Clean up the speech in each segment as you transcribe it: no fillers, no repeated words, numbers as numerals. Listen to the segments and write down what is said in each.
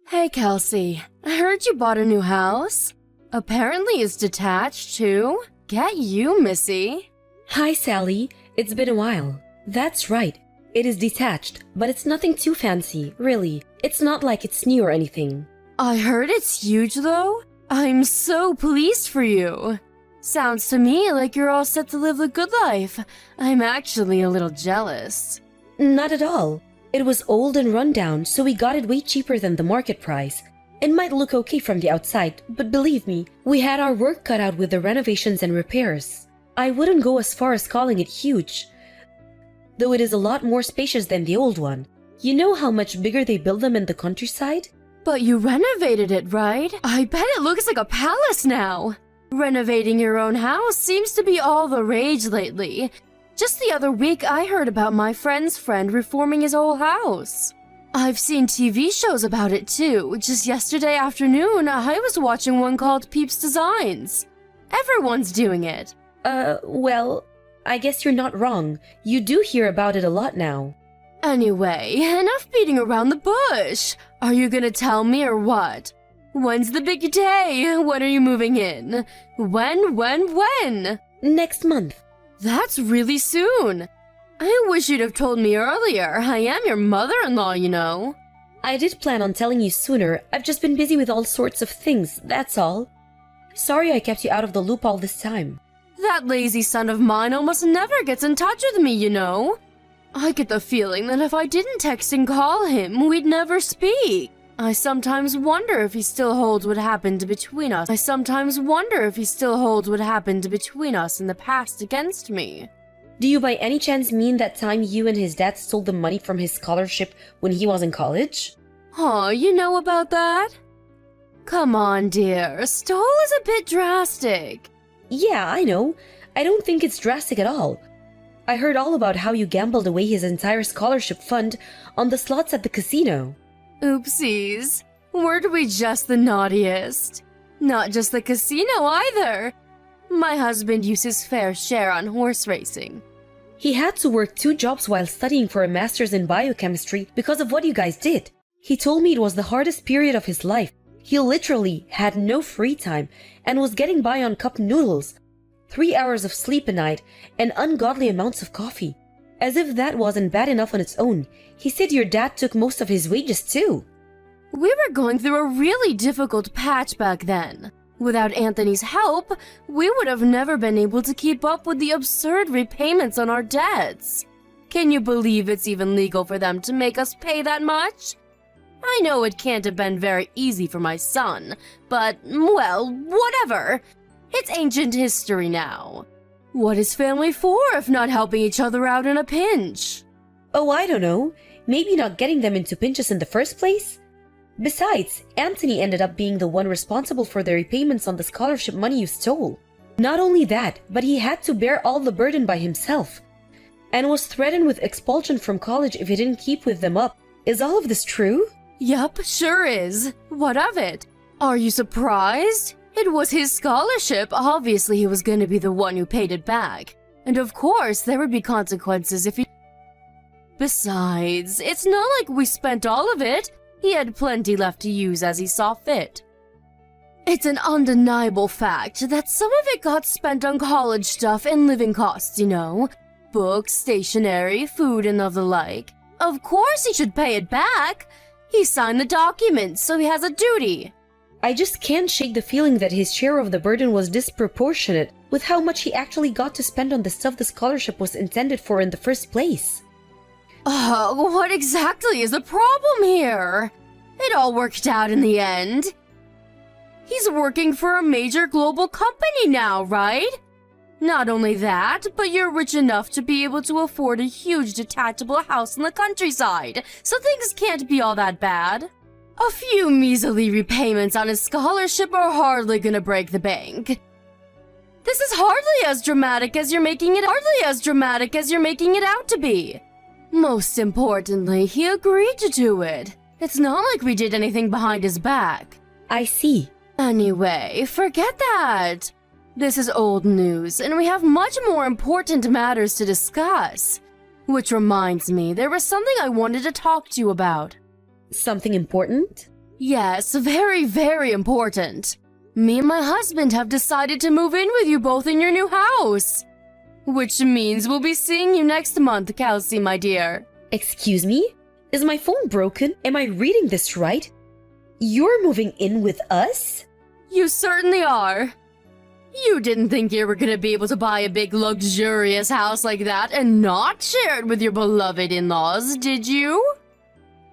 Hey, Kelsey. I heard you bought a new house. Apparently it's detached, too. Get you, Missy. Hi, Sally. It's been a while. That's right. It is detached, but it's nothing too fancy, really. It's not like it's new or anything. I heard it's huge, though. I'm so pleased for you. Sounds to me like you're all set to live the good life. I'm actually a little jealous. Not at all. It was old and run down, so we got it way cheaper than the market price. It might look okay from the outside, but believe me, we had our work cut out with the renovations and repairs. I wouldn't go as far as calling it huge, though it is a lot more spacious than the old one. You know how much bigger they build them in the countryside? But you renovated it, right? I bet it looks like a palace now. Renovating your own house seems to be all the rage lately. Just the other week, I heard about my friend's friend reforming his whole house. I've seen TV shows about it too. Just yesterday afternoon, I was watching one called Peeps Designs. Everyone's doing it. Well, I guess you're not wrong. You do hear about it a lot now. Anyway, enough beating around the bush. Are you gonna tell me or what? When's the big day? When are you moving in? When? Next month. That's really soon. I wish you'd have told me earlier. I am your mother-in-law, you know. I did plan on telling you sooner. I've just been busy with all sorts of things, that's all. Sorry I kept you out of the loop all this time. That lazy son of mine almost never gets in touch with me, you know. I get the feeling that if I didn't text and call him, we'd never speak. I sometimes wonder if he still holds what happened between us. in the past against me. Do you by any chance mean that time you and his dad stole the money from his scholarship when he was in college? Oh, you know about that? Come on, dear. Stole is a bit drastic. Yeah, I know. I don't think it's drastic at all. I heard all about how you gambled away his entire scholarship fund on the slots at the casino. Oopsies. Weren't we just the naughtiest? Not just the casino either. My husband used his fair share on horse racing. He had to work 2 jobs while studying for a master's in biochemistry because of what you guys did. He told me it was the hardest period of his life. He literally had no free time and was getting by on cup noodles, 3 hours of sleep a night, and ungodly amounts of coffee. As if that wasn't bad enough on its own, he said your dad took most of his wages too. We were going through a really difficult patch back then. Without Anthony's help, we would have never been able to keep up with the absurd repayments on our debts. Can you believe it's even legal for them to make us pay that much? I know it can't have been very easy for my son, but, well, whatever. It's ancient history now. What is family for if not helping each other out in a pinch? Oh, I don't know. Maybe not getting them into pinches in the first place? Besides, Anthony ended up being the one responsible for the repayments on the scholarship money you stole. Not only that, but he had to bear all the burden by himself, and was threatened with expulsion from college if he didn't keep with them up. Is all of this true? Yup, sure is. What of it? Are you surprised? It was his scholarship. Obviously, he was going to be the one who paid it back. And of course, there would be consequences if he... Besides, it's not like we spent all of it. He had plenty left to use as he saw fit. It's an undeniable fact that some of it got spent on college stuff and living costs, you know. Books, stationery, food, and of the like. Of course he should pay it back. He signed the documents, so he has a duty. I just can't shake the feeling that his share of the burden was disproportionate with how much he actually got to spend on the stuff the scholarship was intended for in the first place. What exactly is the problem here? It all worked out in the end. He's working for a major global company now, right? Not only that, but you're rich enough to be able to afford a huge detachable house in the countryside, so things can't be all that bad. A few measly repayments on his scholarship are hardly gonna break the bank. This is hardly as dramatic as you're making it out to be. Most importantly, he agreed to do it. It's not like we did anything behind his back. I see. Anyway, forget that. This is old news, and we have much more important matters to discuss. Which reminds me, there was something I wanted to talk to you about. Something important? Yes, very, very important. Me and my husband have decided to move in with you both in your new house. Which means we'll be seeing you next month, Kelsey, my dear. Excuse me? Is my phone broken? Am I reading this right? You're moving in with us? You certainly are. You didn't think you were gonna be able to buy a big luxurious house like that and not share it with your beloved in-laws, did you?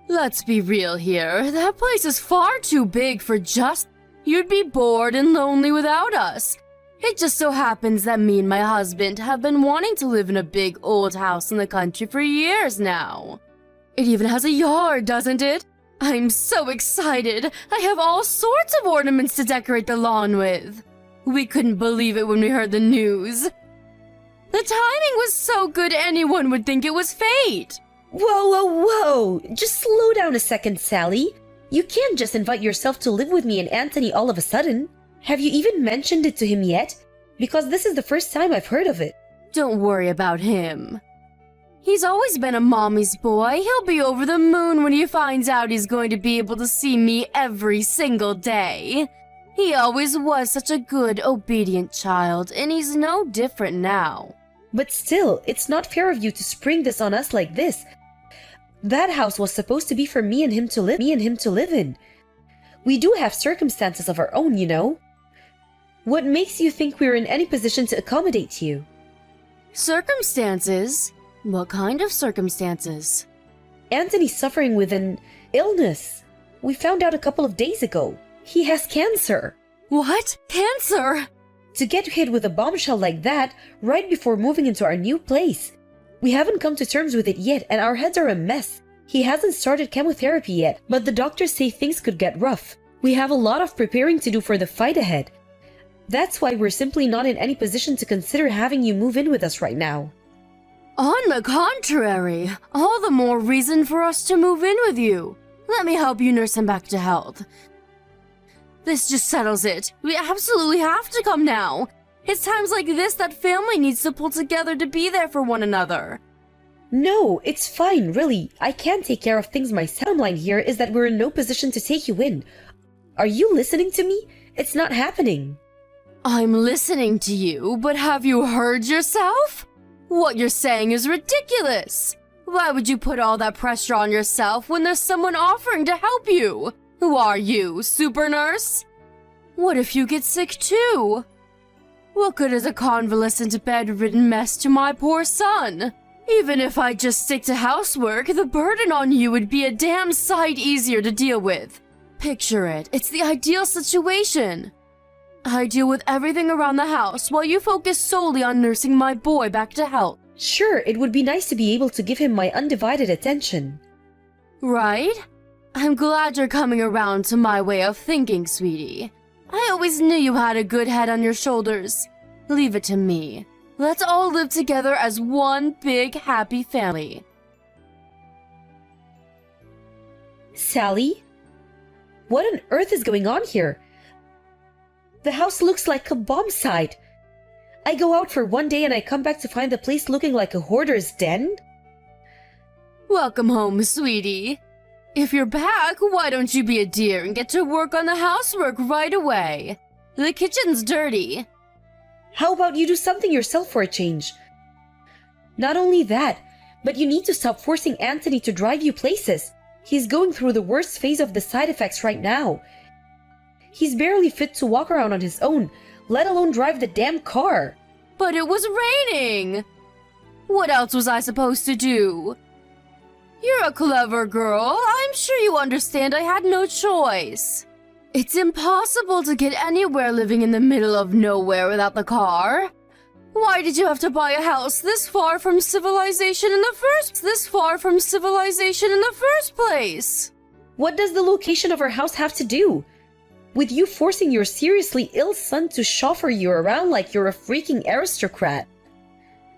Let's be real here, that place is far too big for just... You'd be bored and lonely without us. It just so happens that me and my husband have been wanting to live in a big old house in the country for years now. It even has a yard, doesn't it? I'm so excited. I have all sorts of ornaments to decorate the lawn with. We couldn't believe it when we heard the news. The timing was so good anyone would think it was fate. Whoa, whoa, whoa! Just slow down a second, Sally. You can't just invite yourself to live with me and Anthony all of a sudden. Have you even mentioned it to him yet? Because this is the first time I've heard of it. Don't worry about him. He's always been a mommy's boy. He'll be over the moon when he finds out he's going to be able to see me every single day. He always was such a good, obedient child, and he's no different now. But still, it's not fair of you to spring this on us like this. That house was supposed to be for me and him to live in. We do have circumstances of our own, you know. What makes you think we're in any position to accommodate you? Circumstances? What kind of circumstances? Anthony's suffering with an illness. We found out a couple of days ago. He has cancer. What? Cancer? To get hit with a bombshell like that right before moving into our new place. We haven't come to terms with it yet and our heads are a mess. He hasn't started chemotherapy yet, but the doctors say things could get rough. We have a lot of preparing to do for the fight ahead. That's why we're simply not in any position to consider having you move in with us right now. On the contrary, all the more reason for us to move in with you. Let me help you nurse him back to health. This just settles it. We absolutely have to come now. It's times like this that family needs to pull together to be there for one another. No, it's fine, really. I can take care of things myself. The bottom line here is that we're in no position to take you in. Are you listening to me? It's not happening. I'm listening to you, but have you heard yourself? What you're saying is ridiculous. Why would you put all that pressure on yourself when there's someone offering to help you? Who are you, super nurse? What if you get sick too? What good is a convalescent bedridden mess to my poor son? Even if I just stick to housework, the burden on you would be a damn sight easier to deal with. Picture it, it's the ideal situation. I deal with everything around the house while you focus solely on nursing my boy back to health. Sure, it would be nice to be able to give him my undivided attention. Right? I'm glad you're coming around to my way of thinking, sweetie. I always knew you had a good head on your shoulders. Leave it to me. Let's all live together as one big happy family. Sally? What on earth is going on here? The house looks like a bomb site. I go out for one day and I come back to find the place looking like a hoarder's den? Welcome home, sweetie. If you're back, why don't you be a dear and get to work on the housework right away? The kitchen's dirty. How about you do something yourself for a change? Not only that, but you need to stop forcing Anthony to drive you places. He's going through the worst phase of the side effects right now. He's barely fit to walk around on his own, let alone drive the damn car. But it was raining. What else was I supposed to do? You're a clever girl. I'm sure you understand I had no choice. It's impossible to get anywhere living in the middle of nowhere without the car. Why did you have to buy a house this far from civilization in the first place? What does the location of our house have to do with you forcing your seriously ill son to chauffeur you around like you're a freaking aristocrat?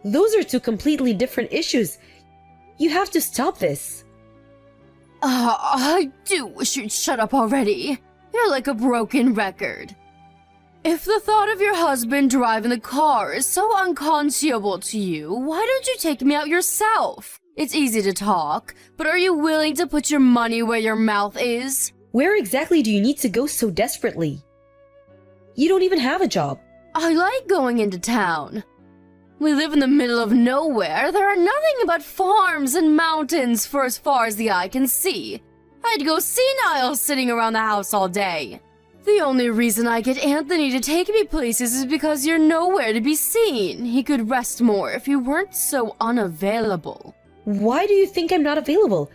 Those are two completely different issues. You have to stop this. I do wish you'd shut up already. You're like a broken record. If the thought of your husband driving the car is so unconscionable to you, why don't you take me out yourself? It's easy to talk, but are you willing to put your money where your mouth is? Where exactly do you need to go so desperately? You don't even have a job. I like going into town. We live in the middle of nowhere. There are nothing but farms and mountains for as far as the eye can see. I'd go senile sitting around the house all day. The only reason I get Anthony to take me places is because you're nowhere to be seen. He could rest more if you weren't so unavailable. Why do you think I'm not available?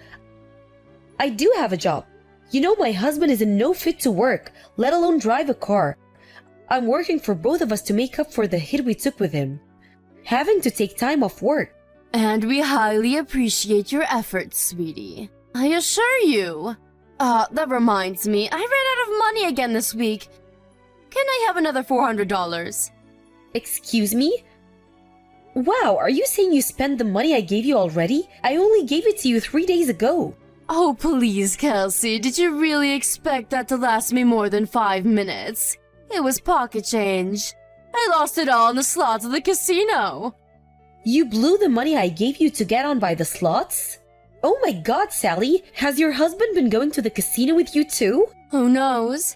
I do have a job. You know, my husband is in no fit to work, let alone drive a car. I'm working for both of us to make up for the hit we took with him. Having to take time off work. And we highly appreciate your efforts, sweetie. I assure you. That reminds me, I ran out of money again this week. Can I have another $400? Excuse me? Wow, are you saying you spent the money I gave you already? I only gave it to you 3 days ago. Oh, please, Kelsey, did you really expect that to last me more than 5 minutes? It was pocket change. I lost it all in the slots of the casino. You blew the money I gave you to get on by the slots? Oh my god, Sally, has your husband been going to the casino with you too? Who knows?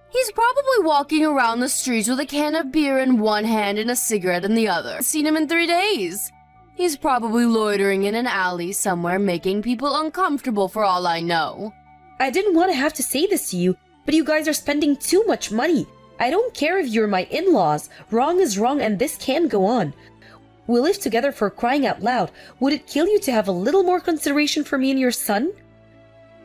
He's probably walking around the streets with a can of beer in one hand and a cigarette in the other. Seen him in 3 days. He's probably loitering in an alley somewhere, making people uncomfortable for all I know. I didn't want to have to say this to you, but you guys are spending too much money. I don't care if you're my in-laws. Wrong is wrong and this can't go on. We live together, for crying out loud. Would it kill you to have a little more consideration for me and your son?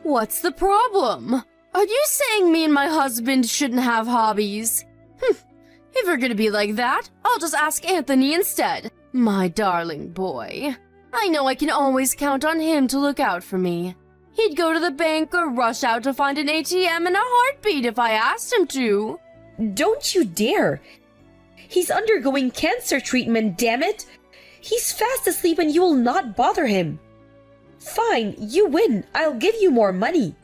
What's the problem? Are you saying me and my husband shouldn't have hobbies? If you're gonna be like that, I'll just ask Anthony instead. My darling boy. I know I can always count on him to look out for me. He'd go to the bank or rush out to find an ATM in a heartbeat if I asked him to. Don't you dare! He's undergoing cancer treatment, damn it! He's fast asleep and you will not bother him. Fine, you win. I'll give you more money.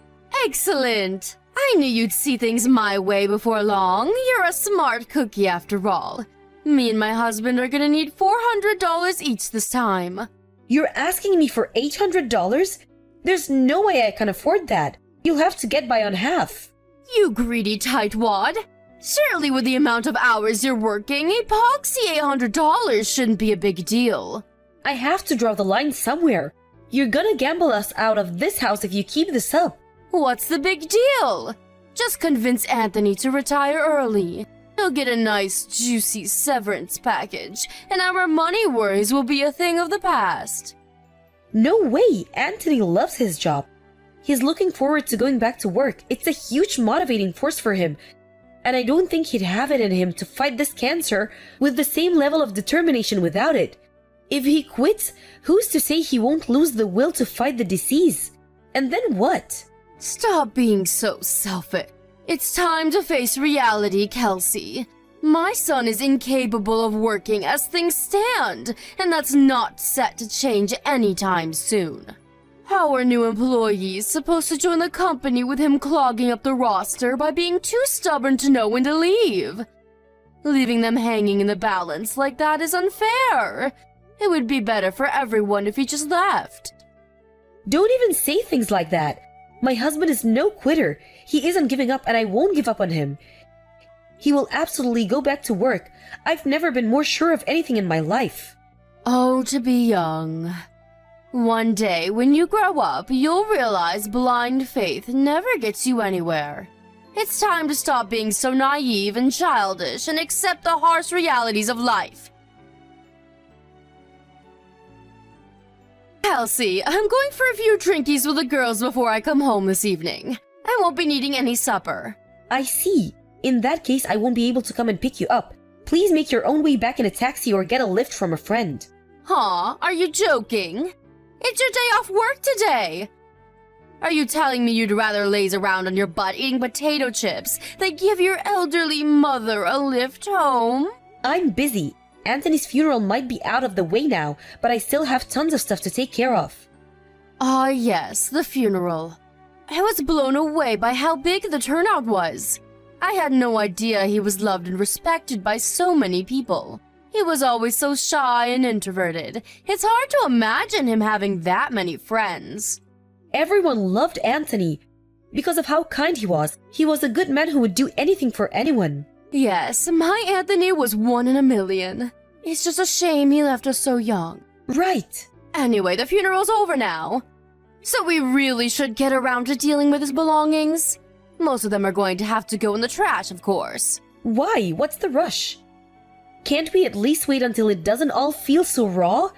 Excellent! I knew you'd see things my way before long. You're a smart cookie after all. Me and my husband are gonna need $400 each this time. You're asking me for $800? There's no way I can afford that. You'll have to get by on half. You greedy tightwad! Surely with the amount of hours you're working, epoxy $800 shouldn't be a big deal. I have to draw the line somewhere. You're gonna gamble us out of this house if you keep this up. What's the big deal? Just convince Anthony to retire early. He'll get a nice, juicy severance package, and our money worries will be a thing of the past. No way! Anthony loves his job. He's looking forward to going back to work. It's a huge motivating force for him. And I don't think he'd have it in him to fight this cancer with the same level of determination without it. If he quits, who's to say he won't lose the will to fight the disease? And then what? Stop being so selfish. It's time to face reality, Kelsey. My son is incapable of working as things stand, and that's not set to change anytime soon. How are new employees supposed to join the company with him clogging up the roster by being too stubborn to know when to leave? Leaving them hanging in the balance like that is unfair. It would be better for everyone if he just left. Don't even say things like that. My husband is no quitter. He isn't giving up and I won't give up on him. He will absolutely go back to work. I've never been more sure of anything in my life. Oh, to be young. One day, when you grow up, you'll realize blind faith never gets you anywhere. It's time to stop being so naive and childish and accept the harsh realities of life. Kelsey, I'm going for a few drinkies with the girls before I come home this evening. I won't be needing any supper. I see. In that case, I won't be able to come and pick you up. Please make your own way back in a taxi or get a lift from a friend. Huh? Are you joking? It's your day off work today. Are you telling me you'd rather laze around on your butt eating potato chips than give your elderly mother a lift home? I'm busy. Anthony's funeral might be out of the way now, but I still have tons of stuff to take care of. Ah, yes, the funeral. I was blown away by how big the turnout was. I had no idea he was loved and respected by so many people. He was always so shy and introverted. It's hard to imagine him having that many friends. Everyone loved Anthony. Because of how kind he was. He was a good man who would do anything for anyone. Yes, my Anthony was 1 in a million. It's just a shame he left us so young. Right. Anyway, the funeral's over now. So we really should get around to dealing with his belongings. Most of them are going to have to go in the trash, of course. Why? What's the rush? Can't we at least wait until it doesn't all feel so raw?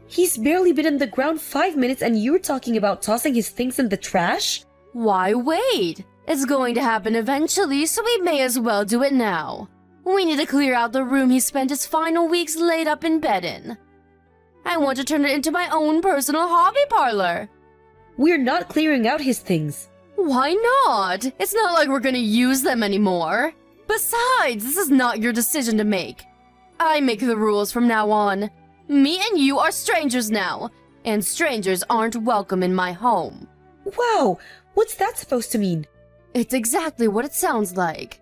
He's barely been in the ground 5 minutes and you're talking about tossing his things in the trash? Why wait? It's going to happen eventually, so we may as well do it now. We need to clear out the room he spent his final weeks laid up in bed in. I want to turn it into my own personal hobby parlor. We're not clearing out his things. Why not? It's not like we're gonna use them anymore. Besides, this is not your decision to make. I make the rules from now on. Me and you are strangers now, and strangers aren't welcome in my home. Wow, what's that supposed to mean? It's exactly what it sounds like.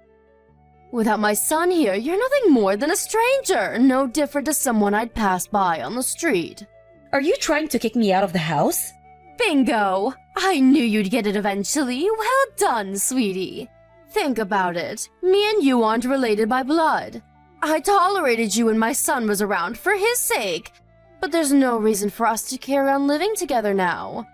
Without my son here, you're nothing more than a stranger, no different to someone I'd pass by on the street. Are you trying to kick me out of the house? Bingo! I knew you'd get it eventually. Well done, sweetie. Think about it. Me and you aren't related by blood. I tolerated you when my son was around for his sake, but there's no reason for us to carry on living together now.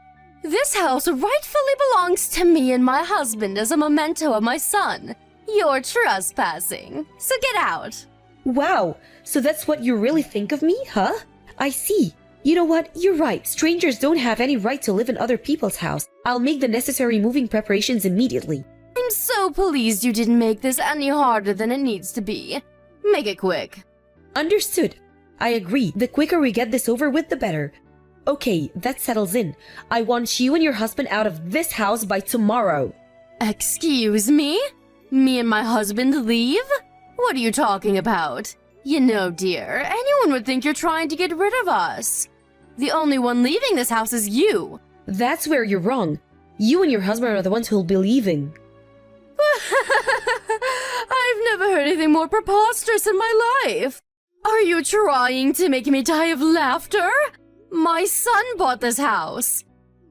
This house rightfully belongs to me and my husband as a memento of my son. You're trespassing, so get out. Wow, so that's what you really think of me, huh? I see. You know what? You're right. Strangers don't have any right to live in other people's house. I'll make the necessary moving preparations immediately. I'm so pleased you didn't make this any harder than it needs to be. Make it quick. Understood. I agree. The quicker we get this over with, the better. Okay, that settles in. I want you and your husband out of this house by tomorrow. Excuse me? Me and my husband leave? What are you talking about? You know, dear, anyone would think you're trying to get rid of us. The only one leaving this house is you. That's where you're wrong. You and your husband are the ones who'll be leaving. I've never heard anything more preposterous in my life. Are you trying to make me die of laughter? My son bought this house.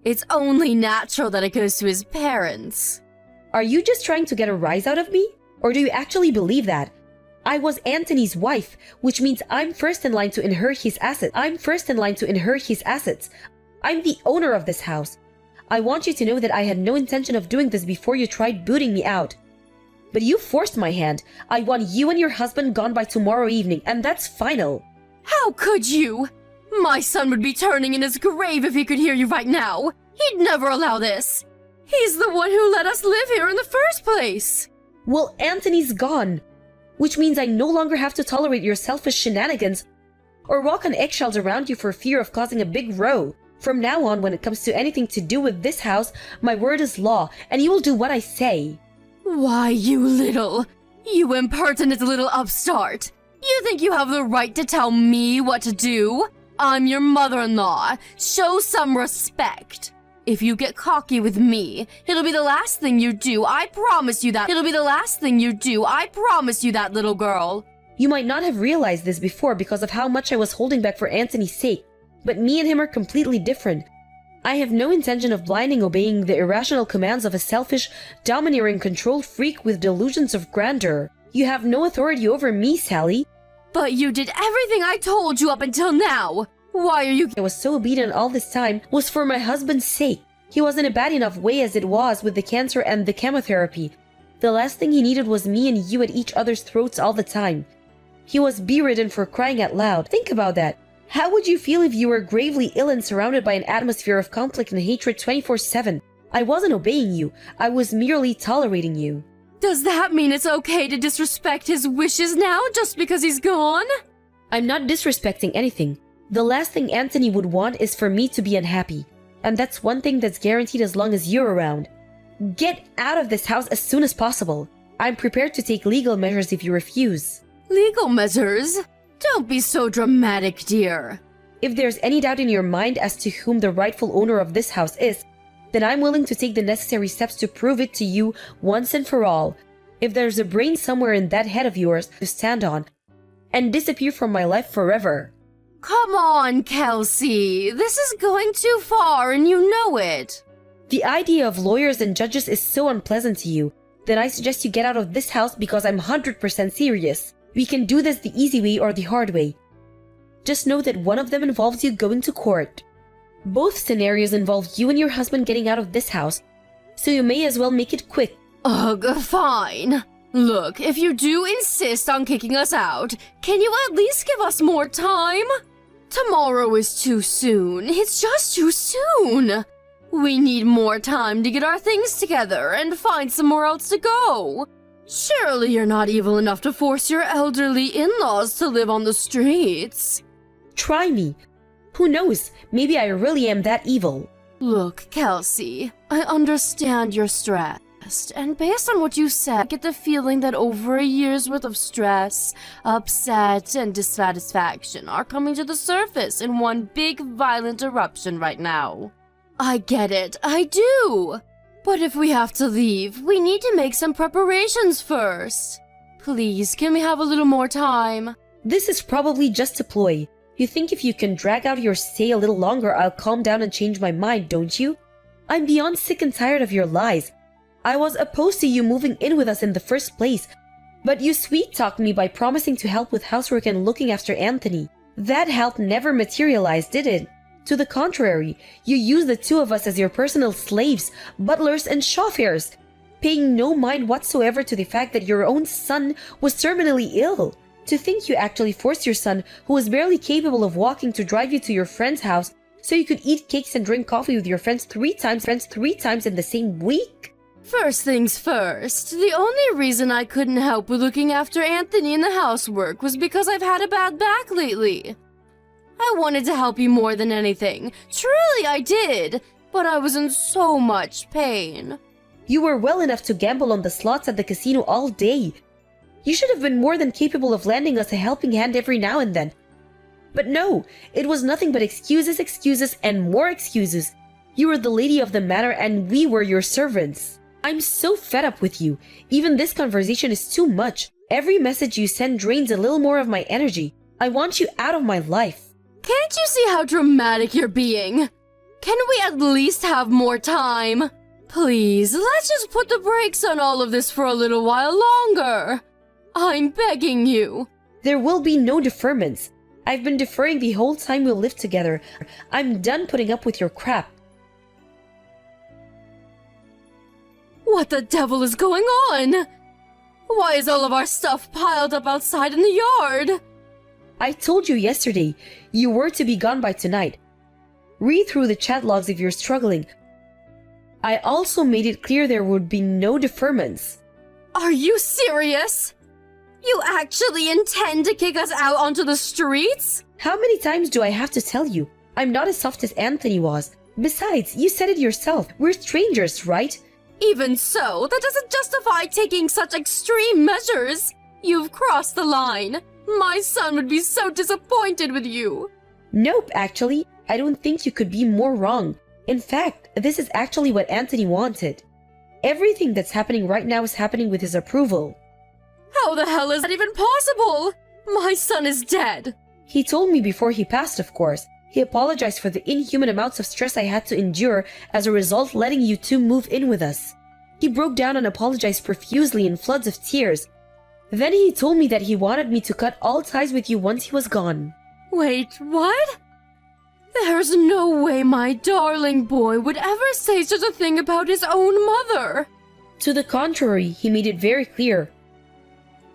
It's only natural that it goes to his parents. Are you just trying to get a rise out of me? Or do you actually believe that? I was Anthony's wife, which means I'm first in line to inherit his assets. I'm the owner of this house. I want you to know that I had no intention of doing this before you tried booting me out. But you forced my hand. I want you and your husband gone by tomorrow evening, and that's final. How could you? My son would be turning in his grave if he could hear you right now. He'd never allow this. He's the one who let us live here in the first place. Well, Anthony's gone, which means I no longer have to tolerate your selfish shenanigans or walk on eggshells around you for fear of causing a big row. From now on, when it comes to anything to do with this house, my word is law, and you will do what I say. Why, you impertinent little upstart. You think you have the right to tell me what to do? I'm your mother-in-law. Show some respect. If you get cocky with me, it'll be the last thing you do. I promise you that. It'll be the last thing you do. I promise you that, little girl. You might not have realized this before because of how much I was holding back for Anthony's sake, but me and him are completely different. I have no intention of blindly obeying the irrational commands of a selfish, domineering, control freak with delusions of grandeur. You have no authority over me, Sally. But you did everything I told you up until now. Why are you— I was so obedient all this time was for my husband's sake. He was in a bad enough way as it was with the cancer and the chemotherapy. The last thing he needed was me and you at each other's throats all the time. He was bedridden, for crying out loud. Think about that. How would you feel if you were gravely ill and surrounded by an atmosphere of conflict and hatred 24/7? I wasn't obeying you. I was merely tolerating you. Does that mean it's okay to disrespect his wishes now just because he's gone? I'm not disrespecting anything. The last thing Anthony would want is for me to be unhappy. And that's one thing that's guaranteed as long as you're around. Get out of this house as soon as possible. I'm prepared to take legal measures if you refuse. Legal measures? Don't be so dramatic, dear. If there's any doubt in your mind as to whom the rightful owner of this house is, then I'm willing to take the necessary steps to prove it to you once and for all. If there's a brain somewhere in that head of yours to stand on and disappear from my life forever. Come on, Kelsey. This is going too far and you know it. The idea of lawyers and judges is so unpleasant to you that I suggest you get out of this house because I'm 100% serious. We can do this the easy way or the hard way. Just know that one of them involves you going to court. Both scenarios involve you and your husband getting out of this house, so you may as well make it quick. Ugh, fine. Look, if you do insist on kicking us out, can you at least give us more time? Tomorrow is too soon. It's just too soon. We need more time to get our things together and find somewhere else to go. Surely you're not evil enough to force your elderly in-laws to live on the streets. Try me. Who knows? Maybe I really am that evil. Look, Kelsey, I understand you're stressed, and based on what you said, I get the feeling that over a year's worth of stress, upset, and dissatisfaction are coming to the surface in one big violent eruption right now. I get it, I do. But if we have to leave, we need to make some preparations first. Please, can we have a little more time? This is probably just a ploy. You think if you can drag out your stay a little longer, I'll calm down and change my mind, don't you? I'm beyond sick and tired of your lies. I was opposed to you moving in with us in the first place, but you sweet-talked me by promising to help with housework and looking after Anthony. That help never materialized, did it? To the contrary, you used the two of us as your personal slaves, butlers, and chauffeurs, paying no mind whatsoever to the fact that your own son was terminally ill. To think you actually forced your son, who was barely capable of walking, to drive you to your friend's house so you could eat cakes and drink coffee with your friends three times in the same week? First things first, the only reason I couldn't help with looking after Anthony in the housework was because I've had a bad back lately. I wanted to help you more than anything. Truly I did, but I was in so much pain. You were well enough to gamble on the slots at the casino all day. You should have been more than capable of lending us a helping hand every now and then. But no, it was nothing but excuses, and more excuses. You were the lady of the manor and we were your servants. I'm so fed up with you. Even this conversation is too much. Every message you send drains a little more of my energy. I want you out of my life. Can't you see how dramatic you're being? Can we at least have more time? Please, let's just put the brakes on all of this for a little while longer. I'm begging you. There will be no deferments. I've been deferring the whole time we'll live together. I'm done putting up with your crap. What the devil is going on? Why is all of our stuff piled up outside in the yard? I told you yesterday you were to be gone by tonight. Read through the chat logs if you're struggling. I also made it clear there would be no deferments. Are you serious? You actually intend to kick us out onto the streets? How many times do I have to tell you? I'm not as soft as Anthony was. Besides, you said it yourself. We're strangers, right? Even so, that doesn't justify taking such extreme measures. You've crossed the line. My son would be so disappointed with you. Nope, actually, I don't think you could be more wrong. In fact, this is actually what Anthony wanted. Everything that's happening right now is happening with his approval. How the hell is that even possible? My son is dead. He told me before he passed, of course. He apologized for the inhuman amounts of stress I had to endure as a result letting you two move in with us. He broke down and apologized profusely in floods of tears. Then he told me that he wanted me to cut all ties with you once he was gone. Wait, what? There's no way my darling boy would ever say such a thing about his own mother. To the contrary, he made it very clear.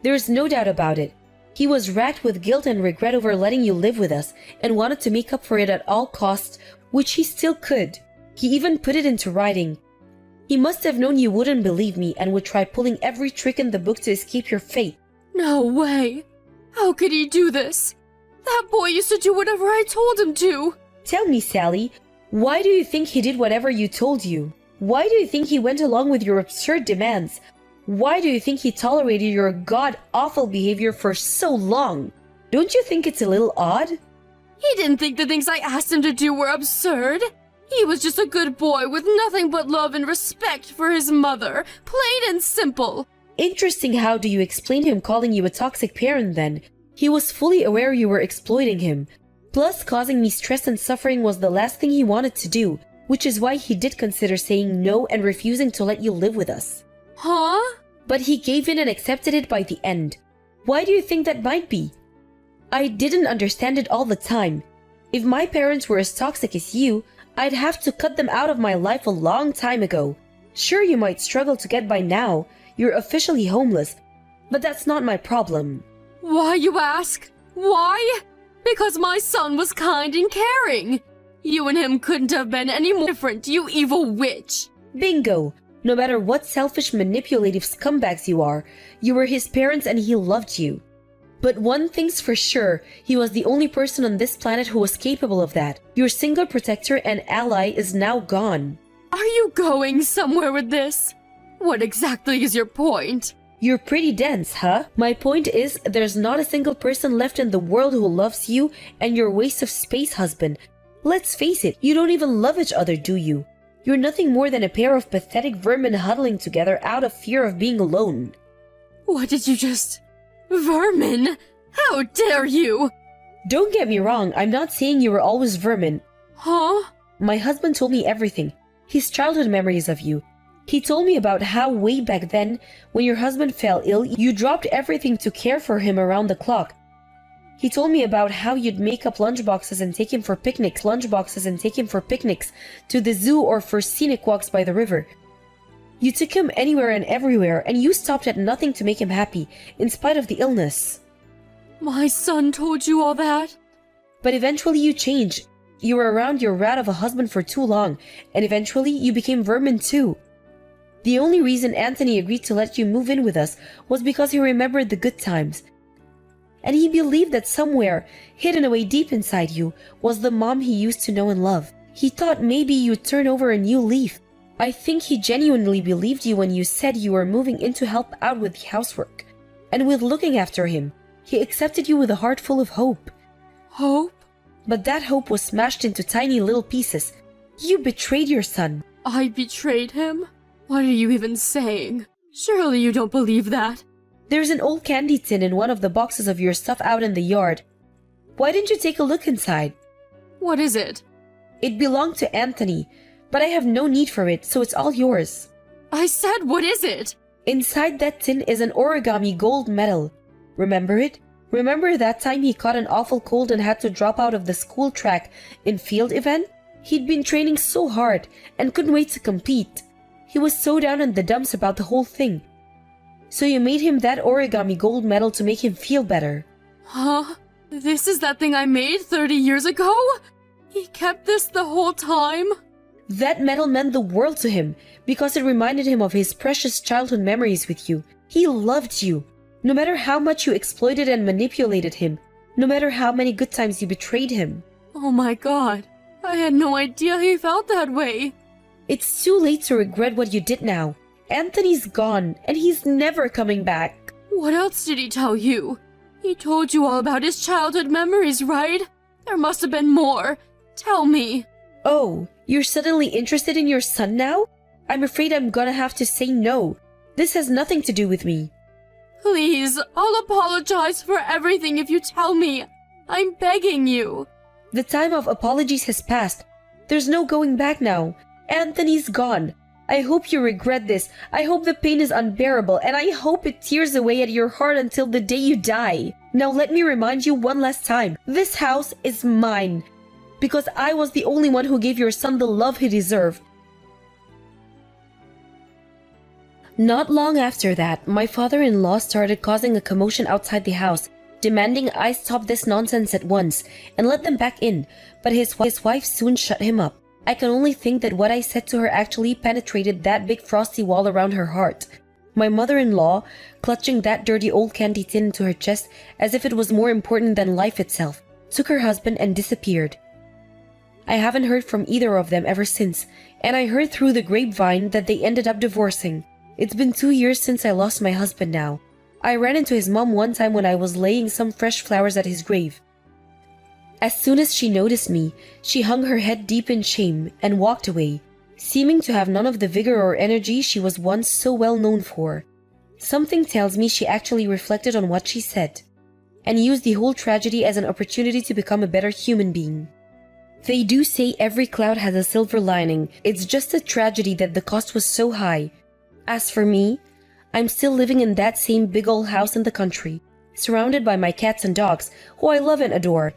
There's no doubt about it. He was racked with guilt and regret over letting you live with us and wanted to make up for it at all costs, which he still could. He even put it into writing. He must have known you wouldn't believe me and would try pulling every trick in the book to escape your fate. No way. How could he do this? That boy used to do whatever I told him to. Tell me, Sally, why do you think he did whatever you told you? Why do you think he went along with your absurd demands? Why do you think he tolerated your god-awful behavior for so long? Don't you think it's a little odd? He didn't think the things I asked him to do were absurd. He was just a good boy with nothing but love and respect for his mother, plain and simple. Interesting. How do you explain him calling you a toxic parent then? He was fully aware you were exploiting him. Plus, causing me stress and suffering was the last thing he wanted to do, which is why he did consider saying no and refusing to let you live with us. Huh? But he gave in and accepted it by the end. Why do you think that might be? I didn't understand it all the time. If my parents were as toxic as you, I'd have to cut them out of my life a long time ago. Sure, you might struggle to get by now. You're officially homeless. But that's not my problem. Why, you ask? Why? Because my son was kind and caring. You and him couldn't have been any more different, you evil witch. Bingo! No matter what selfish, manipulative scumbags you are, you were his parents and he loved you. But one thing's for sure, he was the only person on this planet who was capable of that. Your single protector and ally is now gone. Are you going somewhere with this? What exactly is your point? You're pretty dense, huh? My point is, there's not a single person left in the world who loves you and your waste of space husband. Let's face it, you don't even love each other, do you? You're nothing more than a pair of pathetic vermin huddling together out of fear of being alone. What did you just... Vermin? How dare you? Don't get me wrong, I'm not saying you were always vermin. Huh? My husband told me everything. His childhood memories of you. He told me about how way back then, when your husband fell ill, you dropped everything to care for him around the clock. He told me about how you'd make up lunchboxes and take him for picnics, to the zoo or for scenic walks by the river. You took him anywhere and everywhere, and you stopped at nothing to make him happy, in spite of the illness. My son told you all that? But eventually you changed. You were around your rat of a husband for too long, and eventually you became vermin too. The only reason Anthony agreed to let you move in with us was because he remembered the good times. And he believed that somewhere, hidden away deep inside you, was the mom he used to know and love. He thought maybe you'd turn over a new leaf. I think he genuinely believed you when you said you were moving in to help out with the housework. And with looking after him, he accepted you with a heart full of hope. Hope? But that hope was smashed into tiny little pieces. You betrayed your son. I betrayed him? What are you even saying? Surely you don't believe that. There's an old candy tin in one of the boxes of your stuff out in the yard. Why didn't you take a look inside? What is it? It belonged to Anthony, but I have no need for it, so it's all yours. I said, what is it? Inside that tin is an origami gold medal. Remember it? Remember that time he caught an awful cold and had to drop out of the school track in field event? He'd been training so hard and couldn't wait to compete. He was so down in the dumps about the whole thing. So you made him that origami gold medal to make him feel better. Huh? This is that thing I made 30 years ago? He kept this the whole time? That medal meant the world to him because it reminded him of his precious childhood memories with you. He loved you. No matter how much you exploited and manipulated him, no matter how many good times you betrayed him. Oh my god, I had no idea he felt that way. It's too late to regret what you did now. Anthony's gone, and he's never coming back. What else did he tell you? He told you all about his childhood memories, right? There must have been more. Tell me. Oh, you're suddenly interested in your son now? I'm afraid I'm gonna have to say no. This has nothing to do with me. Please, I'll apologize for everything if you tell me. I'm begging you. The time of apologies has passed. There's no going back now. Anthony's gone. I hope you regret this. I hope the pain is unbearable, and I hope it tears away at your heart until the day you die. Now let me remind you one last time. This house is mine. Because I was the only one who gave your son the love he deserved. Not long after that, my father-in-law started causing a commotion outside the house, demanding I stop this nonsense at once and let them back in, but his wife soon shut him up. I can only think that what I said to her actually penetrated that big frosty wall around her heart. My mother-in-law, clutching that dirty old candy tin to her chest as if it was more important than life itself, took her husband and disappeared. I haven't heard from either of them ever since, and I heard through the grapevine that they ended up divorcing. It's been 2 years since I lost my husband now. I ran into his mom one time when I was laying some fresh flowers at his grave. As soon as she noticed me, she hung her head deep in shame and walked away, seeming to have none of the vigor or energy she was once so well known for. Something tells me she actually reflected on what she said, and used the whole tragedy as an opportunity to become a better human being. They do say every cloud has a silver lining. It's just a tragedy that the cost was so high. As for me, I'm still living in that same big old house in the country, surrounded by my cats and dogs, who I love and adore.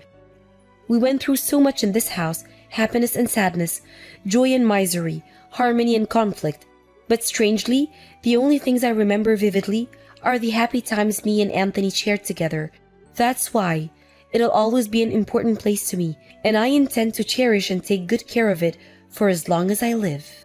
We went through so much in this house, happiness and sadness, joy and misery, harmony and conflict. But strangely, the only things I remember vividly are the happy times me and Anthony shared together. That's why it'll always be an important place to me, and I intend to cherish and take good care of it for as long as I live.